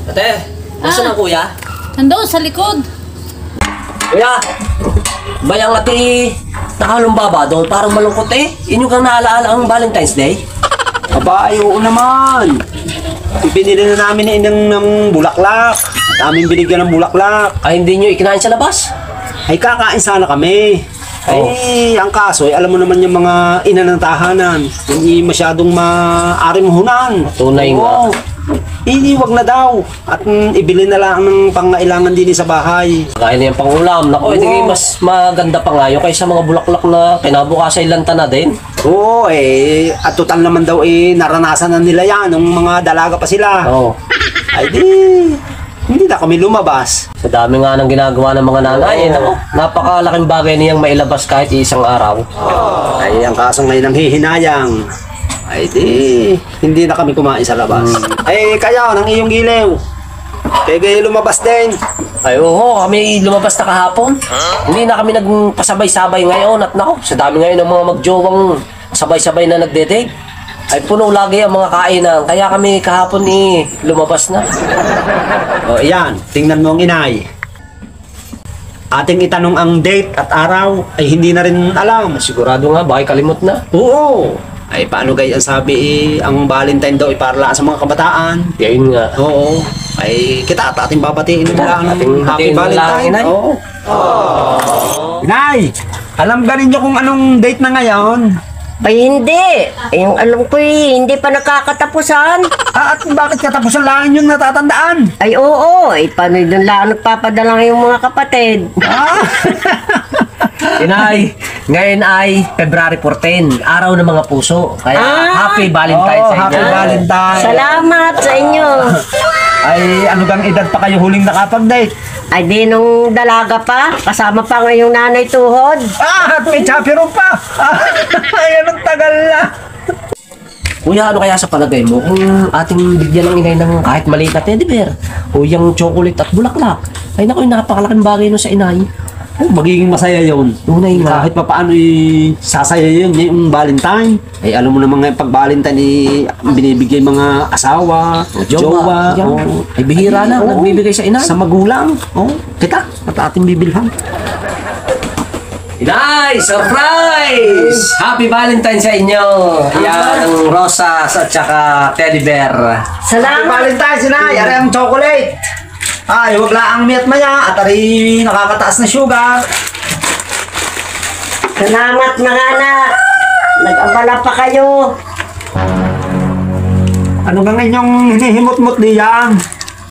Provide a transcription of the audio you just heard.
Ate, saan ang kuya? Nandoon sa likod. Kuya, bayang ati nakalumbaba doon, parang malungkot eh. Inyo kang naalaala ang Valentine's Day? Aba, ay oo naman. Ipinili na namin ng bulaklak. Aming binigyan ng bulaklak. Ay, hindi nyo ikinain sa labas? Ay kakain sana kami. Ay, ang kaso, ay alam mo naman yung mga ina ng tahanan. Hindi masyadong maaring hunan. Tunay nga. Hindi, wag na daw. At ibili na lang ng pangailangan din sa bahay. Kain na yung pangulam. Naku, hindi mas maganda pa nga yung kaysa mga bulaklak na kinabukasan ilanta na din. Oo, at total naman daw naranasan na nila yan nung mga dalaga pa sila. Oo. Ay di, hindi na kami lumabas. Sa dami nga ng ginagawa ng mga nanay, naku, napakalaking bagay niyang mailabas kahit isang araw. Ay, ang kaso ngayon ang hihinayang. Ay di, hindi na kami kumain sa labas. Ay, kaya ng iyong gilew. Kaya lumabas din. Ay, oo, kami lumabas na kahapon. Hindi na kami nagpasabay-sabay ngayon. At naku, sa dami ngayon ng mga magjowang sabay-sabay na nagde-date. Ay, puno lagi ang mga kainan. Kaya kami kahapon lumabas na. O, yan. Tingnan mo ang inay. Ating itanong ang date at araw ay hindi na rin alam. Sigurado nga, baka kalimot na. Oo. Ay, paano gaya sabi ang Valentine daw ay para sa mga kabataan? Yun nga. Oo. Ay, kita at ating babatiin nila ang Happy batiin Valentine. lang, inay. Oo. Inay, alam ba ninyo kung anong date na ngayon? Ay hindi. Yung alam ko hindi pa nakakatapusan. At bakit katapusan lang yung natatandaan? Ay oo. Ay paano doon lang nagpapadala yung mga kapatid. Inay, ngayon ay February 14, araw ng mga puso. Kaya Happy Valentine's sa inyo. Happy Valentine. Salamat sa inyo. Ay, ano bang edad pa kayo huling nakapag-date? Ay di nung dalaga pa. Kasama pa ngayong nanay tuhod. At may chapiro pa. Ay, anong tagal na. Kuya, ano kaya sa palagay mo kung ating bigyan ng inay ng kahit maliit na teddy bear o yung chocolate at bulaklak? Ay naku, napakalaking bagay nun sa inay. Magiging masaya yun. Tunay nga. Kahit pa paano sasaya yun, yung Valentine. Ay, alam mo naman ngayon pag Valentine binibigay mga asawa, jowa. Yan. Ay bihira na, nagbibigay sa inay. Sa magulang. Kita, at ating bibilhan. Inay, surprise! Happy Valentine sa inyo! Yan ang rosas at saka teddy bear. Salamat. Valentine, sinay, ari ang chocolate. Ay, wag lang ang miyat maya at ari nakakataas na sugar. Salamat mga anak. Nag-abala pa kayo. Ano nga inyong hinihimot-mot diyan?